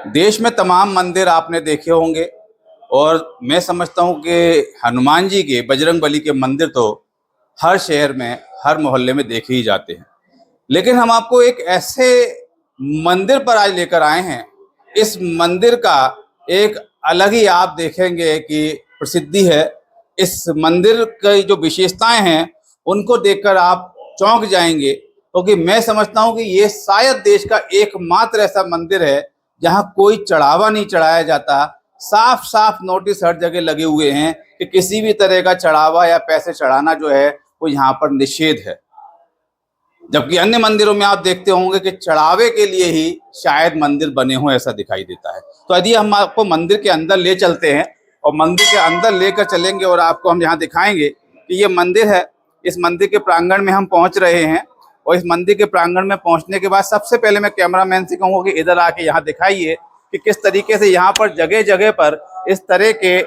देश में तमाम मंदिर आपने देखे होंगे और मैं समझता हूँ कि हनुमान जी के, बजरंगबली के मंदिर तो हर शहर में, हर मोहल्ले में देखे ही जाते हैं। लेकिन हम आपको एक ऐसे मंदिर पर आज लेकर आए हैं। इस मंदिर का एक अलग ही आप देखेंगे कि प्रसिद्धि है। इस मंदिर की जो विशेषताएं हैं उनको देखकर आप चौंक जाएंगे, क्योंकि मैं समझता हूं कि ये शायद देश का एकमात्र ऐसा मंदिर है जहां कोई चढ़ावा नहीं चढ़ाया जाता। साफ साफ नोटिस हर जगह लगे हुए हैं कि किसी भी तरह का चढ़ावा या पैसे चढ़ाना जो है वो यहाँ पर निषेध है। जबकि अन्य मंदिरों में आप देखते होंगे कि चढ़ावे के लिए ही शायद मंदिर बने हो, ऐसा दिखाई देता है। तो यदि हम आपको मंदिर के अंदर ले चलते हैं और मंदिर के अंदर लेकर चलेंगे और आपको हम यहाँ दिखाएंगे कि ये मंदिर है। इस मंदिर के प्रांगण में हम पहुँच रहे हैं और इस मंदिर के प्रांगण में पहुँचने के बाद सबसे पहले मैं कैमरामैन से कहूँगा कि इधर आके यहाँ दिखाइए कि किस तरीके से यहाँ पर जगह जगह पर इस तरह के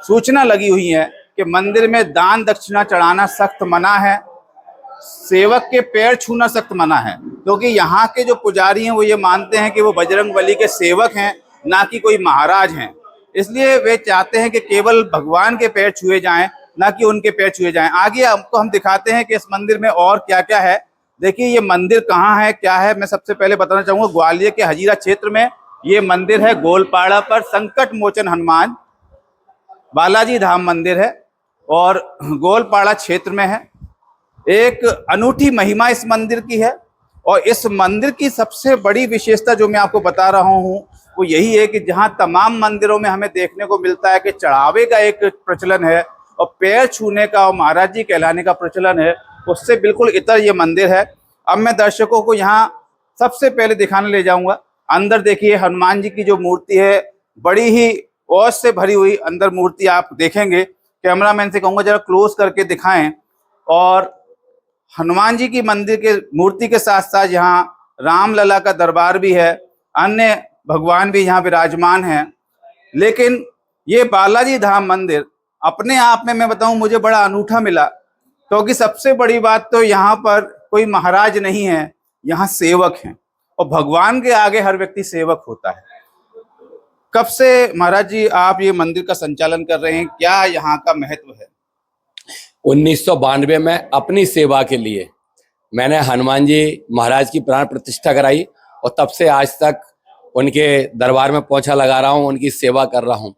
सूचना लगी हुई है कि मंदिर में दान दक्षिणा चढ़ाना सख्त मना है, सेवक के पैर छूना सख्त मना है। क्योंकि यहाँ के जो पुजारी हैं वो ये मानते हैं कि वो बजरंगबली के सेवक हैं, ना कि कोई महाराज हैं। इसलिए वे चाहते हैं कि केवल भगवान के पैर छुए जाएं, ना कि उनके पैर छुए जाएं। आगे आपको हम दिखाते हैं कि इस मंदिर में और क्या क्या है। देखिए ये मंदिर कहाँ है, क्या है। मैं सबसे पहले बताना चाहूँगा, ग्वालियर के हजीरा क्षेत्र में ये मंदिर है। गोलपाड़ा पर संकट मोचन हनुमान बालाजी धाम मंदिर है और गोलपाड़ा क्षेत्र में है। एक अनूठी महिमा इस मंदिर की है और इस मंदिर की सबसे बड़ी विशेषता जो मैं आपको बता रहा हूँ वो यही है कि जहाँ तमाम मंदिरों में हमें देखने को मिलता है कि चढ़ावे का एक प्रचलन है और पैर छूने का और महाराज जी कहलाने का प्रचलन है, उससे बिल्कुल इतर ये मंदिर है। अब मैं दर्शकों को यहाँ सबसे पहले दिखाने ले जाऊँगा। अंदर देखिए हनुमान जी की जो मूर्ति है, बड़ी ही औज से भरी हुई अंदर मूर्ति आप देखेंगे। कैमरामैन से कहूँगा जरा क्लोज करके दिखाएं। और हनुमान जी की मंदिर के मूर्ति के साथ साथ यहाँ रामलला का दरबार भी है, अन्य भगवान भी यहाँ विराजमान हैं। लेकिन ये बालाजी धाम मंदिर अपने आप में मैं बताऊं मुझे बड़ा अनूठा मिला, क्योंकि सबसे बड़ी बात तो यहाँ पर कोई महाराज नहीं है, यहाँ सेवक हैं और भगवान के आगे हर व्यक्ति सेवक होता है। कब से महाराज जी आप ये मंदिर का संचालन कर रहे हैं, क्या यहाँ का महत्व है? 1992 में अपनी सेवा के लिए मैंने हनुमान जी महाराज की प्राण प्रतिष्ठा कराई और तब से आज तक उनके दरबार में पोंछा लगा रहा हूँ, उनकी सेवा कर रहा हूँ।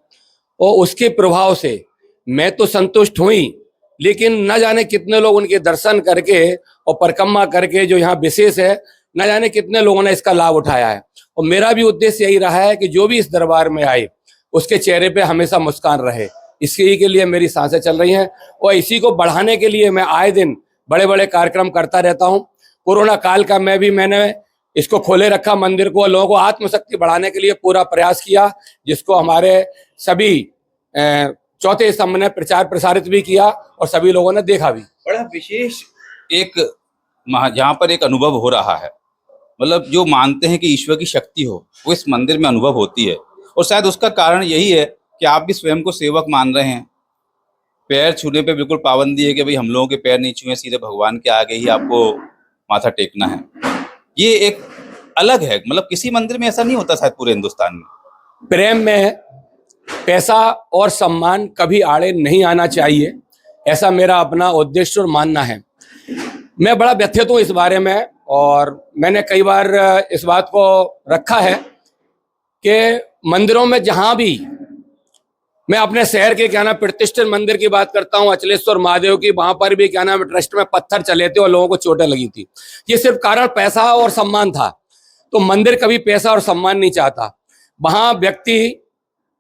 और उसके प्रभाव से मैं तो संतुष्ट हुई, लेकिन न जाने कितने लोग उनके दर्शन करके और परिक्रमा करके, जो यहाँ विशेष है, न जाने कितने लोगों ने इसका लाभ उठाया है। और मेरा भी उद्देश्य यही रहा है कि जो भी इस दरबार में आए उसके चेहरे पे हमेशा मुस्कान रहे। इसी के लिए मेरी सांसें चल रही हैं और इसी को बढ़ाने के लिए मैं आए दिन बड़े बड़े कार्यक्रम करता रहता हूं। कोरोना काल का मैंने इसको खोले रखा मंदिर को, लोगों को आत्मशक्ति बढ़ाने के लिए पूरा प्रयास किया, जिसको हमारे सभी चौथे स्तंभ ने प्रचार प्रसारित भी किया और सभी लोगों ने देखा भी। बड़ा विशेष एक यहाँ पर एक अनुभव हो रहा है। मतलब जो मानते हैं कि ईश्वर की शक्ति हो वो इस मंदिर में अनुभव होती है और शायद उसका कारण यही है कि आप भी स्वयं को सेवक मान रहे हैं। पैर छूने पे बिल्कुल पाबंदी है कि भाई हम लोगों के पैर नहीं छुए, सीधे भगवान के आगे ही आपको माथा टेकना है। ये एक अलग है, मतलब किसी मंदिर में ऐसा नहीं होता शायद पूरे हिंदुस्तान में। प्रेम में पैसा और सम्मान कभी आड़े नहीं आना चाहिए, ऐसा मेरा अपना उद्देश्य और मानना है। मैं बड़ा व्यथित हूँ इस बारे में और मैंने कई बार इस बात को रखा है कि मंदिरों में जहाँ भी, मैं अपने शहर के क्या नाम प्रतिष्ठित मंदिर की बात करता हूँ, अचलेश्वर महादेव की, वहां पर भी क्या नाम ट्रस्ट में पत्थर चले थे और लोगों को चोटें लगी थी। ये सिर्फ कारण पैसा और सम्मान था। तो मंदिर कभी पैसा और सम्मान नहीं चाहता। वहां व्यक्ति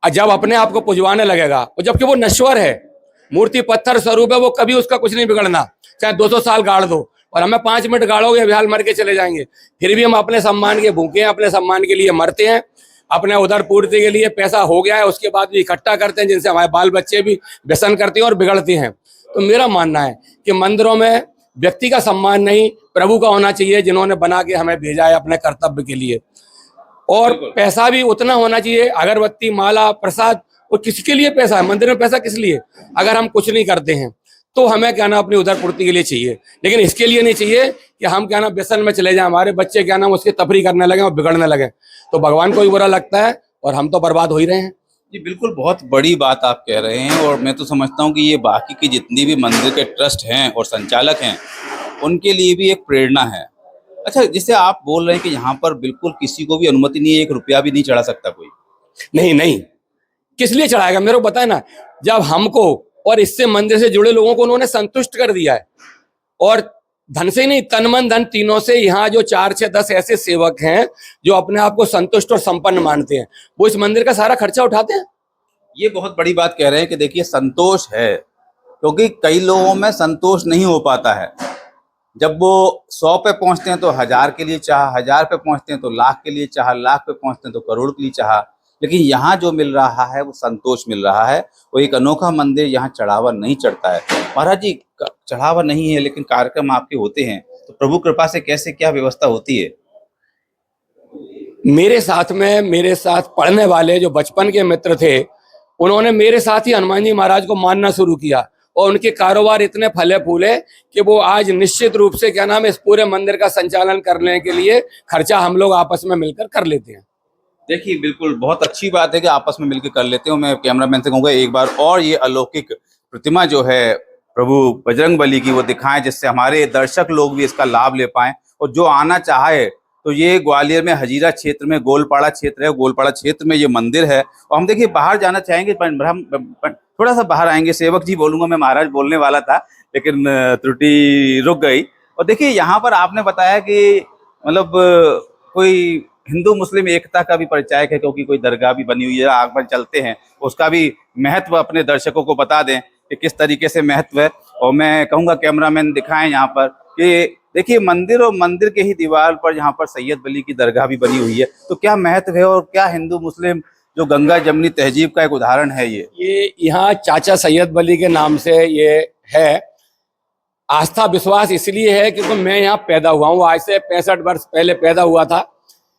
जब अपने आप को पुजवाने लगेगा, और जबकि वो नश्वर है, मूर्ति पत्थर स्वरूप है, वो कभी उसका कुछ नहीं बिगड़ना, चाहे 200 साल गाड़ दो और हमें 5 मिनट गाड़ोगे अभी मर के चले जाएंगे। फिर भी हम अपने सम्मान के भूखे हैं, अपने सम्मान के लिए मरते हैं, अपने उधर पूर्ति के लिए पैसा हो गया है उसके बाद भी इकट्ठा करते हैं, जिनसे हमारे बाल बच्चे भी व्यसन करते हैं और बिगड़ते हैं। तो मेरा मानना है कि मंदिरों में व्यक्ति का सम्मान नहीं, प्रभु का होना चाहिए, जिन्होंने बना के हमें भेजा है अपने कर्तव्य के लिए। और पैसा भी उतना होना चाहिए, अगरबत्ती माला प्रसाद, और किसके लिए पैसा है? मंदिर में पैसा किस लिए, अगर हम कुछ नहीं करते हैं। तो हमें क्या नाम अपनी उधर पूर्ति के लिए चाहिए, लेकिन इसके लिए नहीं चाहिए कि हम क्या नाम व्यसन में चले जाएं, हमारे बच्चे क्या नाम उसकी तफरी करने लगे और बिगड़ने लगे, तो भगवान को भी बुरा लगता है और हम तो बर्बाद हो ही रहे हैं। जी बिल्कुल, बहुत बड़ी बात आप कह रहे हैं और मैं तो समझता हूँ कि ये बाकी की जितनी भी मंदिर के ट्रस्ट हैं और संचालक हैं उनके लिए भी एक प्रेरणा है। अच्छा, जिसे आप बोल रहे हैं कि यहाँ पर बिल्कुल किसी को भी अनुमति नहीं है, 1 रुपया भी नहीं चढ़ा सकता कोई। नहीं नहीं, किस लिए चढ़ाएगा, मेरे को बताए ना, जब हमको और इससे मंदिर से जुड़े लोगों को उन्होंने संतुष्ट कर दिया है, और धन से नहीं तन मन धन तीनों से, यहाँ जो 4 6 10 ऐसे सेवक हैं जो अपने आप को संतुष्ट और संपन्न मानते हैं, वो इस मंदिर का सारा खर्चा उठाते हैं। ये बहुत बड़ी बात कह रहे हैं कि देखिए संतोष है, क्योंकि कई लोगों में संतोष नहीं हो पाता है। जब वो 100 पे पहुंचते हैं तो 1000 के लिए चाह, 1000 पे पहुंचते हैं तो लाख के लिए चाह, लाख पे पहुंचते हैं तो करोड़ के लिए चाह, लेकिन यहाँ जो मिल रहा है वो संतोष मिल रहा है। वो एक अनोखा मंदिर, यहाँ चढ़ावा नहीं चढ़ता है। महाराज जी, चढ़ावा नहीं है लेकिन कार्यक्रम आपके होते हैं, तो प्रभु कृपा से कैसे क्या व्यवस्था होती है? मेरे साथ पढ़ने वाले जो बचपन के मित्र थे, उन्होंने मेरे साथ ही हनुमान जी महाराज को मानना शुरू किया, और उनके कारोबार इतने फले फूले कि वो आज निश्चित रूप से क्या नाम है इस पूरे मंदिर का संचालन करने के लिए खर्चा हम लोग आपस में मिलकर कर लेते हैं। देखिए बिल्कुल, बहुत अच्छी बात है कि आपस में मिलकर कर लेते हो। मैं कैमरामैन से कहूँगा एक बार और ये अलौकिक प्रतिमा जो है प्रभु बजरंगबली की वो दिखाएं, जिससे हमारे दर्शक लोग भी इसका लाभ ले पाएं। और जो आना चाहे तो ये ग्वालियर में हजीरा क्षेत्र में गोलपाड़ा क्षेत्र है, गोलपाड़ा क्षेत्र में ये मंदिर है। और हम देखिए बाहर जाना चाहेंगे, हम थोड़ा सा बाहर आएंगे, सेवक जी बोलूंगा, मैं महाराज बोलने वाला था लेकिन त्रुटि रुक गई। और देखिए यहाँ पर आपने बताया कि मतलब कोई हिंदू मुस्लिम एकता का भी परिचायक है, क्योंकि कोई दरगाह भी बनी हुई है, आग पर चलते हैं, उसका भी महत्व अपने दर्शकों को बता दें कि किस तरीके से महत्व है। और मैं कहूँगा कैमरामैन दिखाएं यहाँ पर कि देखिए मंदिर, और मंदिर के ही दीवार पर यहाँ पर सैयद वली की दरगाह भी बनी हुई है। तो क्या महत्व है और क्या हिंदू मुस्लिम जो गंगा जमनी तहजीब का एक उदाहरण है ये यहाँ चाचा सैयद वली के नाम से ये है। आस्था विश्वास इसलिए है क्योंकि मैं यहाँ पैदा हुआ हूँ, आज से 65 वर्ष पहले पैदा हुआ था।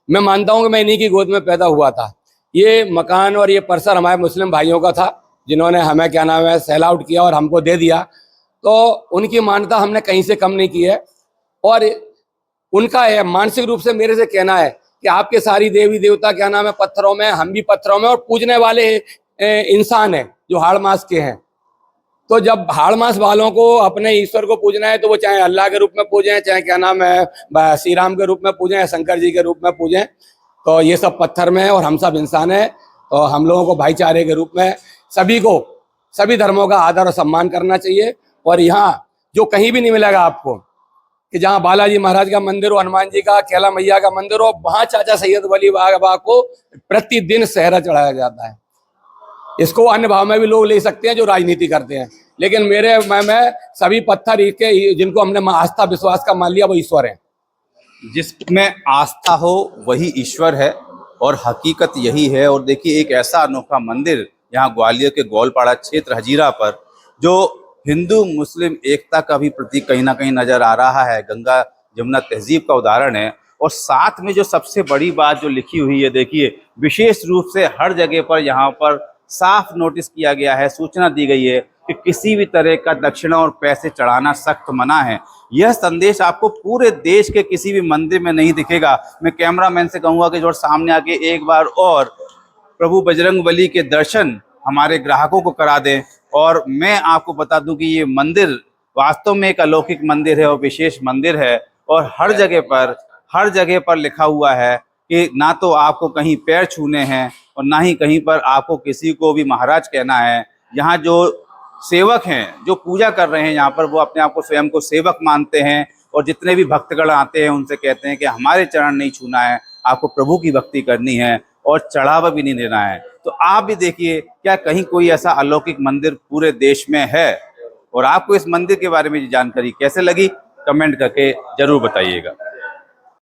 मैं मानता हूँ कि मैं इन्हीं की गोद में पैदा हुआ था। ये मकान और ये परिसर हमारे मुस्लिम भाइयों का था, जिन्होंने हमें क्या नाम है सेल आउट किया और हमको दे दिया। तो उनकी मान्यता हमने कहीं से कम नहीं की है, और उनका है मानसिक रूप से मेरे से कहना है कि आपके सारी देवी देवता क्या नाम है पत्थरों में, हम भी पत्थरों में, और पूजने वाले इंसान हैं जो हाड़ मास के हैं। तो जब हाड़ मास वालों को अपने ईश्वर को पूजना है तो वो चाहे अल्लाह के रूप में पूजें, चाहे क्या नाम है श्री राम के रूप में पूजें या शंकर जी के रूप में पूजें, तो ये सब पत्थर में है और हम सब इंसान हैं। तो हम लोगों को भाईचारे के रूप में सभी को, सभी धर्मों का आदर और सम्मान करना चाहिए। और यहाँ जो कहीं भी नहीं मिलेगा आपको कि जहाँ बालाजी महाराज का मंदिर हो, हनुमान जी का, कैला मैया का मंदिर हो, वहाँ चाचा सैयद वली बाबा को प्रतिदिन सहरा चढ़ाया जाता है। इसको अन्य भाव में भी लोग ले सकते हैं जो राजनीति करते हैं, लेकिन मैं सभी पत्थर के जिनको हमने आस्था विश्वास का मान लिया वो ईश्वर है। जिसमें आस्था हो वही ईश्वर है और हकीकत यही है। और देखिए एक ऐसा अनोखा मंदिर यहाँ ग्वालियर के गोलपाड़ा क्षेत्र हजीरा पर, जो हिंदू मुस्लिम एकता का भी प्रतीक कहीं ना कहीं नजर आ रहा है, गंगा जमुना तहजीब का उदाहरण है। और साथ में जो सबसे बड़ी बात जो लिखी हुई है, देखिए विशेष रूप से हर जगह पर यहाँ पर साफ नोटिस किया गया है, सूचना दी गई है कि किसी भी तरह का दक्षिणा और पैसे चढ़ाना सख्त मना है। यह संदेश आपको पूरे देश के किसी भी मंदिर में नहीं दिखेगा। मैं कैमरामैन से कहूँगा कि जो सामने आके एक बार और प्रभु बजरंगबली के दर्शन हमारे ग्राहकों को करा दें। और मैं आपको बता दूं कि ये मंदिर वास्तव में एक अलौकिक मंदिर है और विशेष मंदिर है। और हर जगह पर लिखा हुआ है कि ना तो आपको कहीं पैर छूने हैं और ना ही कहीं पर आपको किसी को भी महाराज कहना है। यहाँ जो सेवक हैं, जो पूजा कर रहे हैं यहाँ पर, वो अपने आप को स्वयं को सेवक मानते हैं। और जितने भी भक्तगण आते हैं उनसे कहते हैं कि हमारे चरण नहीं छूना है, आपको प्रभु की भक्ति करनी है और चढ़ावा भी नहीं देना है। तो आप भी देखिए क्या कहीं कोई ऐसा अलौकिक मंदिर पूरे देश में है? और आपको इस मंदिर के बारे में जानकारी कैसे लगी, कमेंट करके जरूर बताइएगा।